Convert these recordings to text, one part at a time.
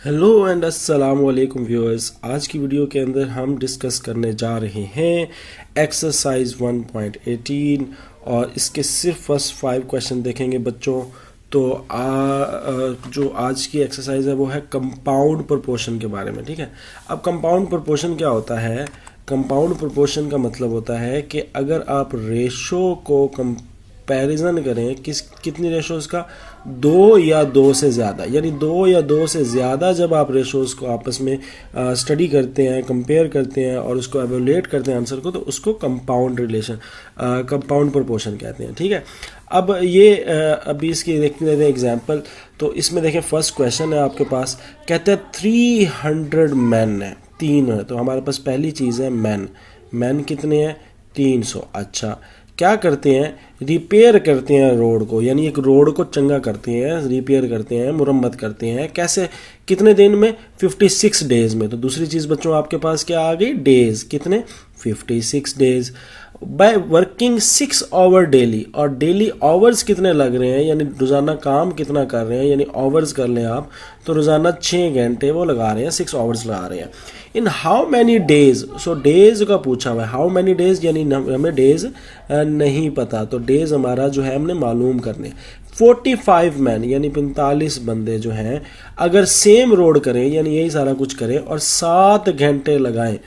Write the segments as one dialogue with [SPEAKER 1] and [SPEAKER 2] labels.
[SPEAKER 1] Hello and अस्सलाम वालेकुम viewers. आज की वीडियो के अंदर हम डिस्कस करने जा रहे हैं एक्सरसाइज 1.18 और इसके सिर्फ फर्स्ट 5 क्वेश्चन देखेंगे बच्चों। तो जो आज की एक्सरसाइज है वो है कंपाउंड प्रोपोर्शन के बारे में। ठीक है, अब कंपाउंड प्रोपोर्शन क्या होता है? कंपाउंड प्रोपोर्शन का मतलब होता है कि अगर आप रेशो को कंपैरिजन करें कितनी रेशोज़ का, 2 या 2 से ज़्यादा, यानी 2 या 2 से ज़्यादा जब आप रेशोज़ को आपस में स्टडी करते हैं, कंपेयर करते हैं और उसको एवेलुएट करते हैं आंसर को, तो उसको कंपाउंड रिलेशन कंपाउंड प्रोपोर्शन कहते हैं। ठीक है, अब ये अभी इसकी देखते हैं एग्जांपल। तो इसमें देखें फर्स्ट क्वेश्चन है आपके पास, कहते हैं 300 मैन है, 3 है। तो हमारे पास पहली चीज़ है मैन कितने हैं? 300। अच्छा, क्या करते हैं? रिपेयर करते हैं रोड को, यानी एक रोड को चंगा करते हैं, रिपेयर करते हैं, मुरम्मत करते हैं। कैसे? कितने दिन में? 56 डेज में। तो दूसरी चीज़ बच्चों आपके पास क्या आ गई? डेज। कितने? 56 days. By working 6 hour daily, और डेली आवर्स कितने लग रहे हैं, यानी रोज़ाना काम कितना कर रहे हैं, यानी आवर्स कर लें आप, तो रोज़ाना 6 घंटे वो लगा रहे हैं, 6 आवर्स लगा रहे हैं। In how many days, so days का पूछा हुआ है, हाउ मैनी डेज, यानी हमें डेज नहीं पता, तो डेज हमारा जो है हमने मालूम करने। 45 मैन यानी 45 बंदे जो हैं अगर सेम रोड करें, यानी यही सारा कुछ करें और 7 घंटे लगाएं,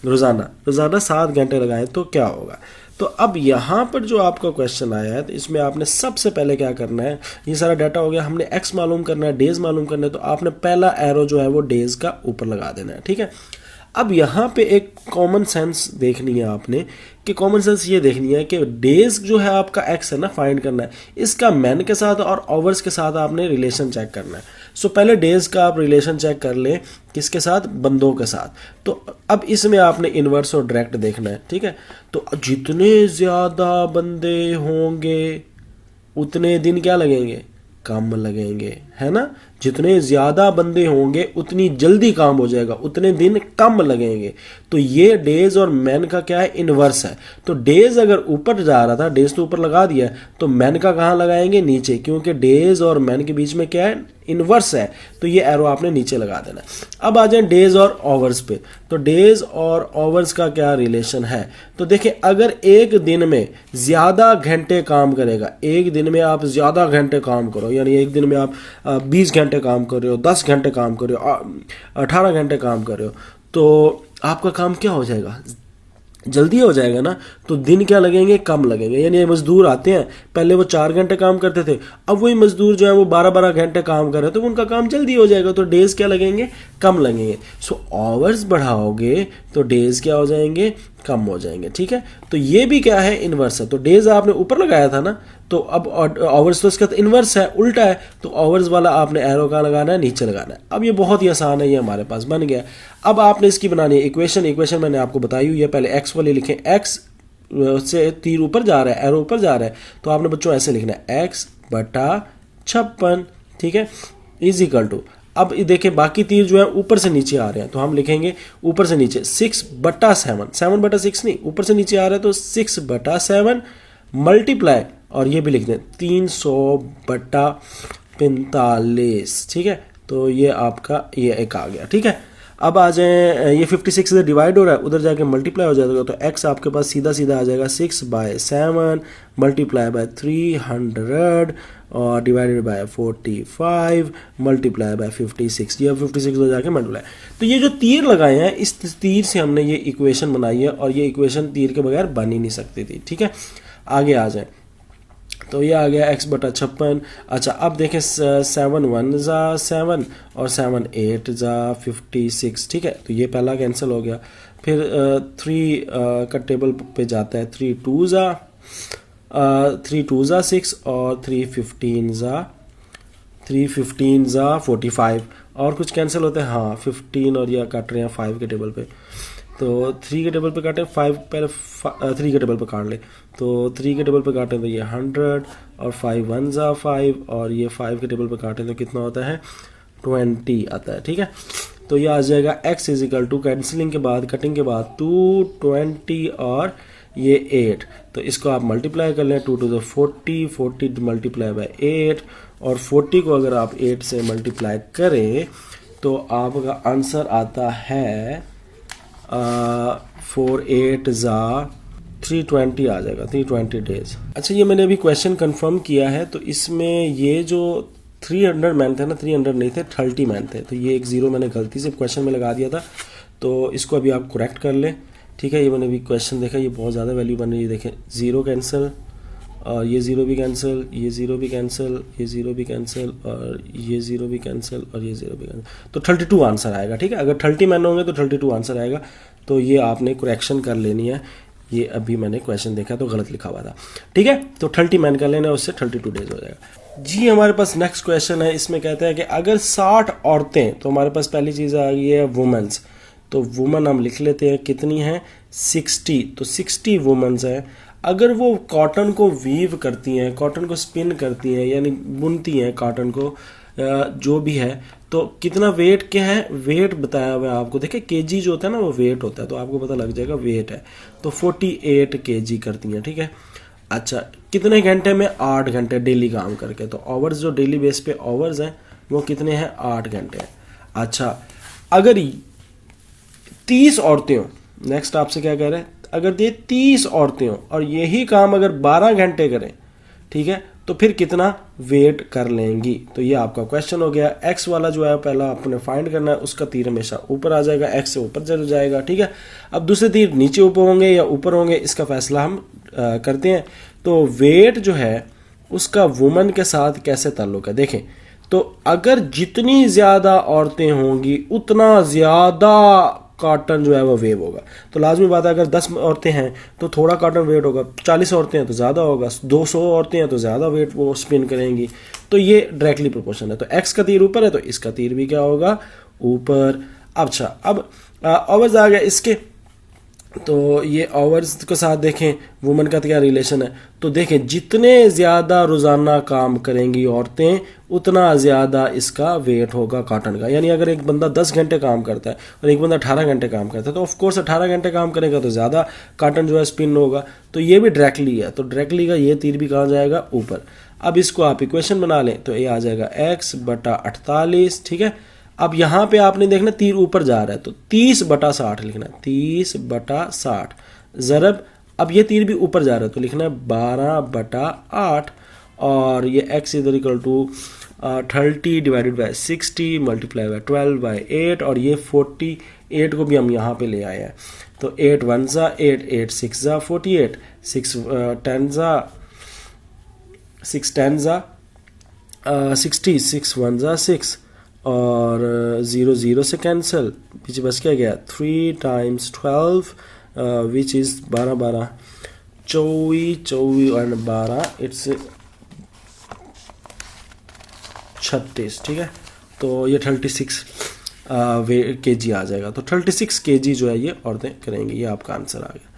[SPEAKER 1] रोज़ाना 7 घंटे लगाएं, तो क्या होगा? तो अब यहाँ पर जो आपका क्वेश्चन आया है, तो इसमें आपने सबसे पहले क्या करना है, ये सारा डाटा हो गया, हमने एक्स मालूम करना है, डेज मालूम करना है, तो आपने पहला एरो जो है वो डेज का ऊपर लगा देना है। ठीक है, अब यहाँ पे एक कॉमन सेंस देखनी है आपने, कि कॉमन सेंस ये देखनी है कि डेज जो है आपका एक्स है ना, फाइंड करना है, इसका मैन के साथ और आवर्स के साथ आपने रिलेशन चेक करना है। सो पहले डेज का आप रिलेशन चेक कर लें, किसके साथ? बंदों के साथ। तो अब इसमें आपने इन्वर्स और डायरेक्ट देखना है। ठीक है, तो जितने ज़्यादा बंदे होंगे उतने दिन क्या लगेंगे? कम लगेंगे, है ना। जितने ज़्यादा बंदे होंगे उतनी जल्दी काम हो जाएगा, उतने दिन कम लगेंगे। तो ये डेज और मैन का क्या है? इन्वर्स है। तो डेज अगर ऊपर जा रहा था, डेज तो ऊपर लगा दिया है, तो मैन का कहाँ लगाएंगे? नीचे, क्योंकि डेज और मैन के बीच में क्या है? इन्वर्स है। तो ये एरो आपने नीचे लगा देना। अब आ जाए डेज और आवर्स पे। तो डेज और आवर्स का क्या रिलेशन है? तो देखिए, अगर एक दिन में ज़्यादा घंटे काम करेगा, एक दिन में आप ज़्यादा घंटे काम करो, यानी एक दिन में आप 20 घंटे काम कर रहे हो, 10 घंटे काम कर रहे हो, 18 घंटे काम कर रहे हो, तो आपका काम क्या हो जाएगा? जल्दी हो जाएगा ना। तो दिन क्या लगेंगे? कम लगेंगे। यानी ये मजदूर आते हैं, पहले वो 4 घंटे काम करते थे, अब वही मजदूर जो है वो 12-12 घंटे काम कर रहे हैं, तो उनका काम जल्दी हो जाएगा, तो डेज क्या लगेंगे? कम लगेंगे। सो आवर्स बढ़ाओगे तो डेज क्या हो जाएंगे? कम हो जाएंगे। ठीक है, तो ये भी क्या है? इन्वर्स है। तो डेज आपने ऊपर लगाया था ना, तो अब आवर्स तो इसका इन्वर्स है, उल्टा है, तो आवर्स वाला आपने एरो कहाँ लगाना है? नीचे लगाना है। अब ये बहुत ही आसान है, ये हमारे पास बन गया। अब आपने इसकी बनानी है इक्वेशन मैंने आपको बताई हुई है। पहले एक्स वाली लिखें, एक्स से तीर ऊपर जा रहा है, एरो ऊपर जा रहा है, तो आपने बच्चों ऐसे लिखना है, एक्स बटा 56। ठीक है, इज इक्वल टू, अब देखें बाकी तीर जो है ऊपर से नीचे आ रहे हैं, तो हम लिखेंगे ऊपर से नीचे 6 बटा 7, 7 बटा 6 नहीं, ऊपर से नीचे आ रहा है, तो 6 बटा 7 मल्टीप्लाई, और ये भी लिख दें 300 बटा 45। ठीक है, तो ये आपका ये एक आ गया। ठीक है, अब आ जाए, ये 56 से डिवाइड हो रहा है, उधर जाके मल्टीप्लाई हो जाएगा, तो x आपके पास सीधा सीधा आ जाएगा 6/7 मल्टीप्लाई बाय 300 और डिवाइडेड बाय 45 मल्टीप्लाई बाय 56। ये 56 हो जाके मल्टीप्लाई। तो ये जो तीर लगाए हैं, इस तीर से हमने ये इक्वेशन बनाई है, और ये इक्वेशन तीर के बगैर बन ही नहीं सकती थी। ठीक है, आगे आ जाए, तो ये आ गया x बटा 56। अच्छा, अब देखें 7 1 ज़ा 7 और 7 8 ज़ा 56। ठीक है, तो ये पहला कैंसिल हो गया। फिर 3 का टेबल पे जाता है, 3 2 ज़ा 6 और 3 15 ज़ा 45, और कुछ कैंसिल होते हैं, हाँ 15 और यह काट रहे हैं 5 के टेबल पे, तो 3 के टेबल पे काटें, 5 पहले 3 के टेबल पे काट ले, तो 3 के टेबल पे काटें तो ये 100 और 5 1 ज़ा 5, और ये 5 के टेबल पे काटें तो कितना होता है? 20 आता है। ठीक है, तो ये आ जाएगा x is equal to, cancelling के बाद, कटिंग के बाद 2 20 और ये 8, तो इसको आप मल्टीप्लाई कर लें, 2 टू द 40, 40 मल्टीप्लाई बाय 8, और 40 को अगर आप 8 से मल्टीप्लाई करें तो आपका आंसर आता है 4 8 ज़ा 320 आ जाएगा, 320 डेज। अच्छा, ये मैंने अभी क्वेश्चन कंफर्म किया है, तो इसमें ये जो 300 मैन थे ना, 300 नहीं थे, 30 मैन थे, तो ये एक ज़ीरो मैंने गलती से क्वेश्चन में लगा दिया था, तो इसको अभी आप करेक्ट कर लें। ठीक है, ये मैंने अभी क्वेश्चन देखा, ये बहुत ज़्यादा वैल्यू बन रही है, देखें ज़ीरो कैंसिल, और ये ज़ीरो भी कैंसिल, ये ज़ीरो भी कैंसिल, ये ज़ीरो भी कैंसिल, और ये ज़ीरो भी कैंसिल, और ये ज़ीरो भी कैंसिल, तो 32 आंसर आएगा। ठीक है, अगर 30 मैन होंगे तो 32 आंसर आएगा, तो ये आपने करेक्शन कर लेनी है। ये अभी मैंने क्वेश्चन देखा तो गलत लिखा हुआ था। ठीक है, तो 30 मैन कर लेना, उससे 32 डेज हो जाएगा। जी, हमारे पास नेक्स्ट क्वेश्चन है, इसमें कहते हैं कि अगर 60 औरतें, तो हमारे पास पहली चीज़ आ गई है वुमेंस, तो वुमन हम लिख लेते हैं, कितनी है 60, तो 60 वुमेंस हैं। अगर वो कॉटन को वीव करती हैं, कॉटन को स्पिन करती हैं, यानी बुनती हैं कॉटन को, जो भी है, तो कितना वेट क्या है, वेट बताया हुआ है आपको, देखिए केजी जो होता है ना वो वेट होता है, तो आपको पता लग जाएगा वेट है, तो 48 केजी करती हैं। ठीक है, अच्छा कितने घंटे में, 8 घंटे डेली काम करके, तो आवर्स जो डेली बेस पे आवर्स हैं वो कितने हैं, 8 घंटे हैं। अच्छा, अगर 30 औरतें हों, नेक्स्ट आपसे क्या कह रहे हैं, अगर ये 30 औरतें हों और यही काम अगर 12 घंटे करें, ठीक है, तो फिर कितना वेट कर लेंगी, तो ये आपका क्वेश्चन हो गया। एक्स वाला जो है पहला आपने फाइंड करना है, उसका तीर हमेशा ऊपर आ जाएगा, एक्स से ऊपर चल जाएगा। ठीक है, अब दूसरे तीर नीचे ऊपर होंगे या ऊपर होंगे, इसका फैसला हम करते हैं। तो वेट जो है उसका वुमन के साथ कैसे ताल्लुक है, देखें, तो अगर जितनी ज़्यादा औरतें होंगी उतना ज़्यादा कॉटन जो है वो वेव होगा, तो लाजमी बात है अगर 10 औरतें हैं तो थोड़ा कॉटन वेट होगा, 40 औरतें हैं तो ज़्यादा होगा, 200 औरतें हैं तो ज़्यादा वेट वो स्पिन करेंगी, तो ये डायरेक्टली प्रोपोर्शन है। तो एक्स का तीर ऊपर है तो इसका तीर भी क्या होगा, ऊपर। अच्छा, अब आवर्स आ गया इसके, तो ये आवर्स के साथ देखें वुमन का क्या रिलेशन है, तो देखें जितने ज़्यादा रोज़ाना काम करेंगी औरतें उतना ज़्यादा इसका वेट होगा कॉटन का। यानी अगर एक बंदा 10 घंटे काम करता है और एक बंदा 18 घंटे काम करता है, तो ऑफकोर्स 18 घंटे काम करेगा तो ज़्यादा कॉटन जो है स्पिन होगा, तो ये भी डायरेक्टली है, तो डायरेक्टली का ये तीर भी कहाँ जाएगा, ऊपर। अब इसको आप इक्वेशन बना लें तो ये आ जाएगा x/48। ठीक है, अब यहाँ पे आपने देखना तीर ऊपर जा रहा है, तो 30/60 लिखना है, 30/60 ज़रब, अब ये तीर भी ऊपर जा रहा है तो लिखना है 12/8, और ये x इधर equal to 30 divided by 60 multiply by 12/8, और ये 48 को भी हम यहाँ पे ले आए हैं, तो 8 1 ज़ा 8, 8 6 ज़ा 48, 6 10 ज़ा 6 10 ज़ा 60, 6 1 ज़ा 6, और 0 0 से कैंसिल, पीछे बस क्या गया 3 टाइम्स 12 विच इज़ 12 12 24 और 12, इट्स 36। ठीक है, तो ये 36 kg आ जाएगा, तो 36 kg जो है ये औरतें करेंगी, ये आपका आंसर आ गया।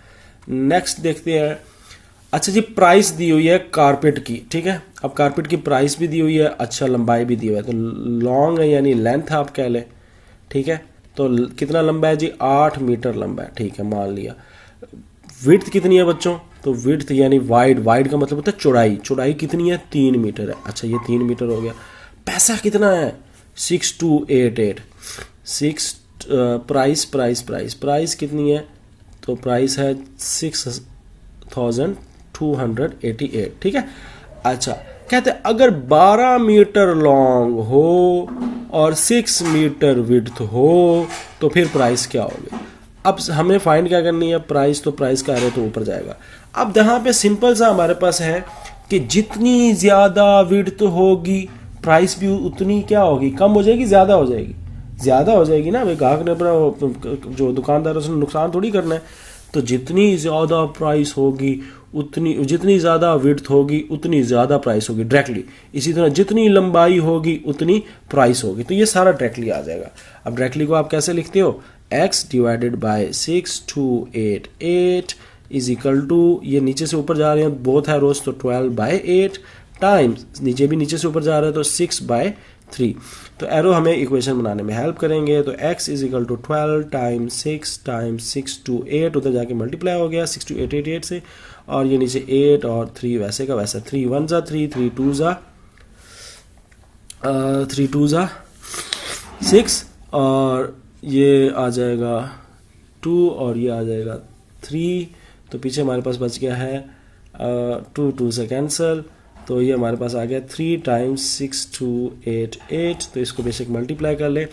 [SPEAKER 1] नेक्स्ट देखते हैं। अच्छा जी, प्राइस दी हुई है कारपेट की। ठीक है, अब कारपेट की प्राइस भी दी हुई है, अच्छा लंबाई भी दी हुई है, तो लॉन्ग है यानी लेंथ आप कह लें। ठीक है, तो कितना लंबा है जी, 8 मीटर लंबा है। ठीक है, मान लिया। विड्थ कितनी है बच्चों, तो विड्थ यानी वाइड, वाइड का मतलब होता है चौड़ाई, चौड़ाई कितनी है, 3 मीटर है। अच्छा, ये 3 मीटर हो गया। पैसा कितना है, 6288। 6 प्राइस प्राइस प्राइस प्राइस कितनी है, तो प्राइस है 6288। ठीक है, अच्छा कहते हैं अगर 12 मीटर लॉन्ग हो और 6 मीटर विड्थ हो तो फिर प्राइस क्या होगी। अब हमें फाइंड क्या करनी है, प्राइस, तो प्राइस का है तो ऊपर जाएगा। अब यहाँ पे सिंपल सा हमारे पास है कि जितनी ज़्यादा विड्थ होगी प्राइस भी उतनी क्या होगी, कम हो जाएगी, ज़्यादा हो जाएगी, ज़्यादा हो जाएगी ना भाई, ग्राहक ने अपना जो दुकानदार उसने नुकसान थोड़ी करना है। तो जितनी ज़्यादा प्राइस होगी उतनी, जितनी ज़्यादा विड्थ होगी उतनी ज़्यादा प्राइस होगी डायरेक्टली। इसी तरह जितनी लंबाई होगी उतनी प्राइस होगी, तो ये सारा डायरेक्टली आ जाएगा। अब डायरेक्टली को आप कैसे लिखते हो, x divided by 6288 is equal to, ये नीचे से ऊपर जा रहे हैं बोथ है रोज, तो 12/8 टाइम्स नीचे भी नीचे से ऊपर जा रहा है तो 6/3। तो एरो हमें इक्वेशन बनाने में हेल्प करेंगे। तो x is equal to 12 times 6 times 6 to 8, उधर जाके मल्टीप्लाई हो गया 6 to 8 8 8 से, और ये नीचे 8 और 3 वैसे का वैसा, 3 1 जा 3, 3 2 जा 6, और ये आ जाएगा 2 और ये आ जाएगा 3। तो पीछे हमारे पास बच गया है 2 2 से कैंसिल, तो ये हमारे पास आ गया 3 टाइम्स 6 to 8 8। तो इसको बेशक मल्टीप्लाई कर ले,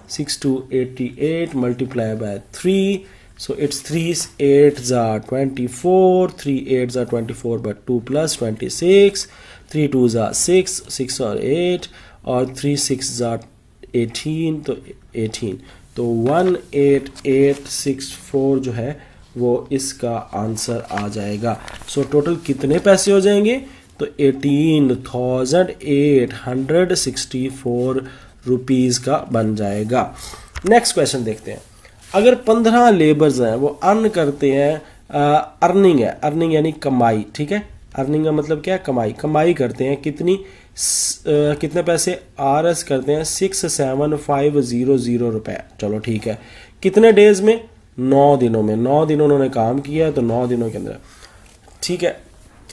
[SPEAKER 1] 6 to 88 multiply by 3, so it's 3 8 जा 24, 3 8 जा 24 बट 2 प्लस 26, 3 2 जा 6, 6 और 8, और 3 6 जा 18, तो 18। तो 18864 जो है वो इसका आंसर आ जाएगा। सो टोटल कितने पैसे हो जाएंगे? तो 18,864 रुपीज़ का बन जाएगा। नेक्स्ट क्वेश्चन देखते हैं। अगर 15 लेबर्स हैं वो अर्न करते हैं, अर्निंग है, अर्निंग यानी कमाई, ठीक है, अर्निंग का मतलब क्या है? कमाई। कमाई करते हैं कितनी, कितने पैसे? RS करते हैं 67500 रुपए। चलो ठीक है, कितने डेज में? 9 दिनों में। 9 दिनों उन्होंने काम किया है, तो 9 दिनों के अंदर, ठीक है।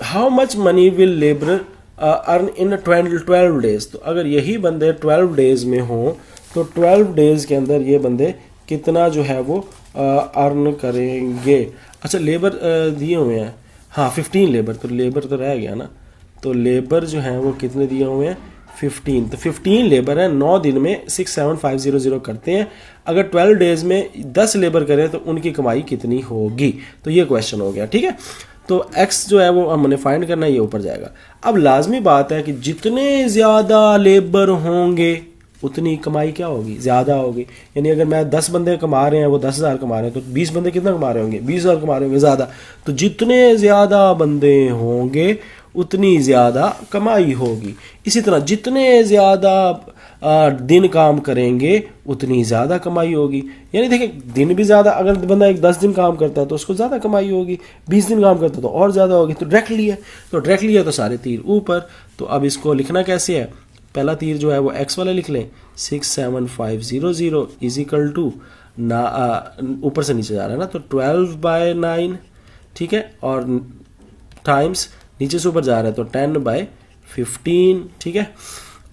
[SPEAKER 1] How much money will labour earn in 12 days? तो अगर यही बंदे 12 डेज में हो तो 12 डेज के अंदर ये बंदे कितना जो है वो अर्न करेंगे? अच्छा, लेबर दिए हुए हैं, हाँ 15 लेबर, तो लेबर तो रह गया ना, तो लेबर जो है वो कितने दिए हुए हैं? 15। तो 15 लेबर है, 9 दिन में 67500 करते हैं। अगर 12 डेज में 10 लेबर करें तो उनकी कमाई कितनी होगी? तो ये क्वेश्चन हो गया, ठीक है। तो x जो है वो हमने फाइंड करना है, ये ऊपर जाएगा। अब लाजमी बात है कि जितने ज़्यादा लेबर होंगे उतनी कमाई क्या होगी? ज़्यादा होगी। यानी अगर मैं 10 बंदे कमा रहे हैं, वो 10,000 कमा रहे हैं, तो 20 बंदे कितना कमा रहे होंगे? 20,000 कमा रहे होंगे ज़्यादा। तो जितने ज़्यादा बंदे होंगे उतनी ज़्यादा कमाई होगी। इसी तरह जितने ज़्यादा दिन काम करेंगे उतनी ज़्यादा कमाई होगी। यानी देखिए, दिन भी ज़्यादा, अगर बंदा 10 दिन काम करता है तो उसको ज़्यादा कमाई होगी, 20 दिन काम करता है तो और ज़्यादा होगी। तो डायरेक्टली है, तो डायरेक्टली है तो सारे तीर ऊपर। तो अब इसको लिखना कैसे है? पहला तीर जो है वो x वाला लिख लें, 67500 इज इक्वल टू ना, ऊपर से नीचे जा रहा है ना, तो 12/9, ठीक है, और टाइम्स नीचे से ऊपर जा रहा है तो 10/15, ठीक है,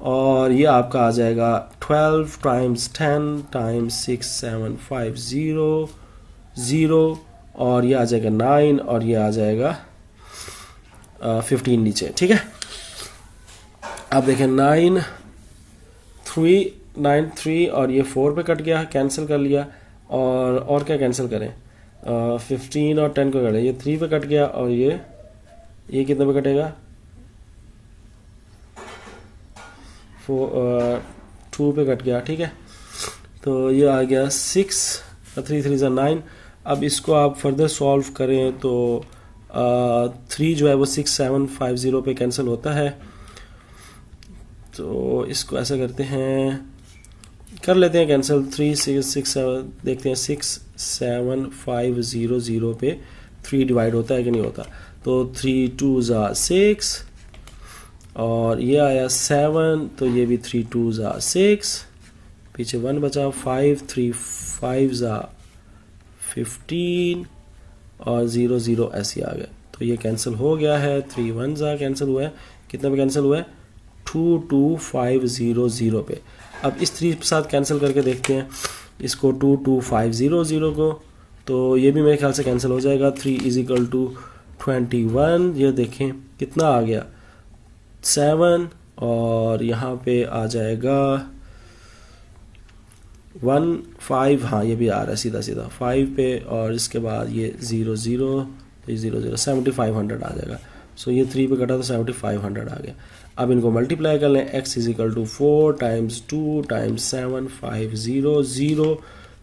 [SPEAKER 1] और ये आपका आ जाएगा 12 टाइम्स 10 टाइम्स 67500, और ये आ जाएगा 9, और ये आ जाएगा 15 नीचे, ठीक है। अब देखें 9 3 और ये 4 पे कट गया, कैंसिल कर लिया, और क्या कैंसिल करें? 15 और 10 को कटें, ये 3 पे कट गया, और ये कितने पे कटेगा? 2 पे कट गया, ठीक है। तो ये आ गया 6, 3 3 ज़ा 9। अब इसको आप फर्दर सॉल्व करें तो 3 जो है वो 6750 पे कैंसिल होता है। तो इसको ऐसा करते हैं, कर लेते हैं कैंसिल, 3 6 6 7, देखते हैं 67500 पे 3 डिवाइड होता है कि नहीं होता। तो 3 2 ज़ा 6, और ये आया 7, तो ये भी 3 2 ज़ा 6, पीछे 1 बचा, 5 3 5 ज़ा 15, और 0 0 ऐसे आ गया। तो ये कैंसिल हो गया है, 3 1 ज़ा कैंसिल हुआ है, कितने पे कैंसिल हुआ है? 22500 पे। अब इस 3 के साथ कैंसिल करके देखते हैं इसको, 22500 को, तो ये भी मेरे ख्याल से कैंसिल हो जाएगा। 3 इज इक्वल टू 21, ये देखें कितना आ गया? 7, और यहाँ पे आ जाएगा 1 5, हाँ ये भी आ रहा है सीधा सीधा 5 पे, और इसके बाद ये 0 0, तो ये 0 0 7500 आ जाएगा। सो ये 3 पे कटा तो 7500 आ गया। अब इनको मल्टीप्लाई कर लें, x is equal to 4 times 2 times 7500,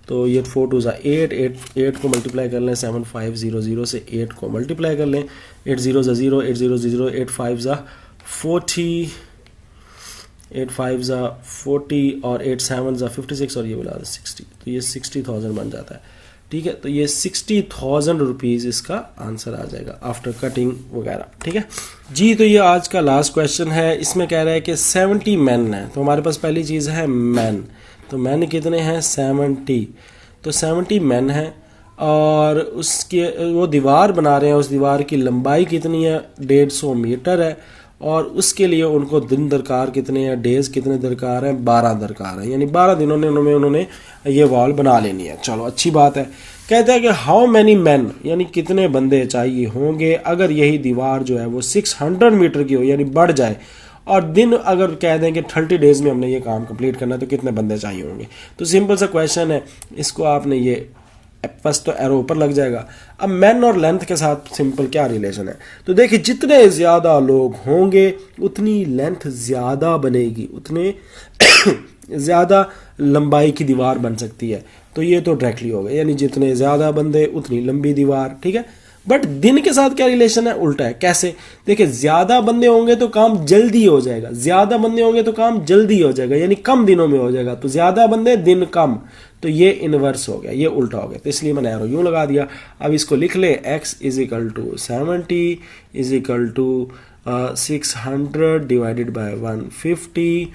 [SPEAKER 1] तो ये 4 2 ज़ा 8 को मल्टीप्लाई कर लें 7500 से, 8 को मल्टीप्लाई कर लें, 8 0 ज़ा 0, 8 0 0, 8 5 ज़ा 40, 8 5 ज़ा 40, और 8 7 ज़ा 56, और ये बोला 60, तो ये 60,000 बन जाता है, ठीक है। तो ये 60,000 रुपीज़ इसका आंसर आ जाएगा आफ्टर कटिंग वगैरह, ठीक है जी। तो ये आज का लास्ट क्वेश्चन है, इसमें कह रहा है कि 70 मैन है। तो हमारे पास पहली चीज़ है मैन, तो मैन कितने हैं 70, तो 70 मैन है और उसके वो दीवार बना रहे हैं, उस दीवार की लंबाई कितनी है 150 मीटर है और उसके लिए उनको दिन दरकार कितने हैं, डेज कितने दरकार हैं, 12 दरकार है, यानी 12 दिनों में उन्होंने ये वॉल बना लेनी है। चलो अच्छी बात है। कहते हैं कि हाउ मैनी मैन, यानी कितने बंदे चाहिए होंगे अगर यही दीवार जो है वो 600 मीटर की हो, यानी बढ़ जाए, और दिन अगर कह दें कि 30 डेज में हमने ये काम कंप्लीट करना है तो कितने बंदे चाहिए होंगे। तो सिंपल सा क्वेश्चन है, इसको आपने ये फर्स्ट तो एरो ऊपर लग जाएगा। अब मैन और लेंथ के साथ सिंपल क्या रिलेशन है, तो देखिए जितने ज़्यादा लोग होंगे उतनी लेंथ ज़्यादा बनेगी, उतने ज़्यादा लंबाई की दीवार बन सकती है। तो ये तो डायरेक्टली हो गया, यानी जितने ज़्यादा बंदे उतनी लंबी दीवार, ठीक है। बट दिन के साथ क्या रिलेशन है, उल्टा है। कैसे, देखिए ज़्यादा बंदे होंगे तो काम जल्दी हो जाएगा, ज़्यादा बंदे होंगे तो काम जल्दी हो जाएगा, यानी कम दिनों में हो जाएगा। तो ज़्यादा बंदे दिन कम, तो ये इन्वर्स हो गया, ये उल्टा हो गया। तो इसलिए मैंने एरो यूँ लगा दिया। अब इसको लिख ले, x is equal to 70 is equal to 600 divided by 150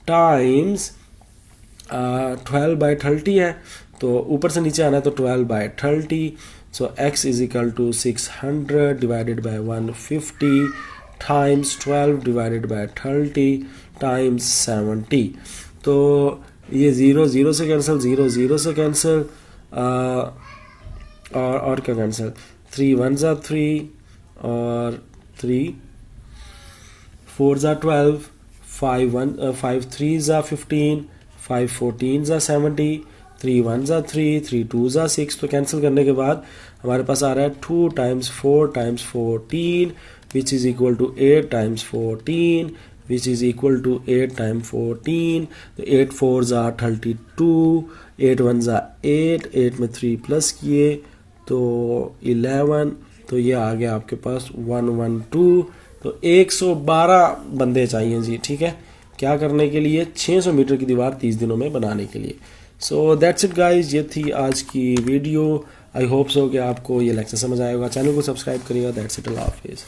[SPEAKER 1] times 12/30 है, तो ऊपर से नीचे आना है तो 12/30। So x is equal to 600 divided by 150 times 12 divided by 30 times 70। तो ये 0 0 से कैंसिल, 0 0 से कैंसिल, और क्या कैंसिल, 3 1 ज़ा 3 और 3 4 ज़ा 12, 5 3 ज़ा 15, 5 14 ज़ा 70, 3 1 ज़ा 3, 3 2 ज़ा 6। तो कैंसिल करने के बाद हमारे पास आ रहा है 2 times 4 times 14 which is equal to 8 times 14 which is equal to 8 times 14। तो 8 4 ज़ा 32, 8 1 ज़ा 8, 8 में 3 प्लस किए तो 11। तो ये आ गया आपके पास 112। तो 112 बंदे चाहिए जी, ठीक है, क्या करने के लिए, 600 मीटर की दीवार 30 दिनों में बनाने के लिए। सो दैट्स इट गाइज, ये थी आज की वीडियो। आई होप सो कि आपको ये लेक्चर समझ आएगा। चैनल को सब्सक्राइब करिएगा। दैट्स इट, अल्लाह हाफिज़।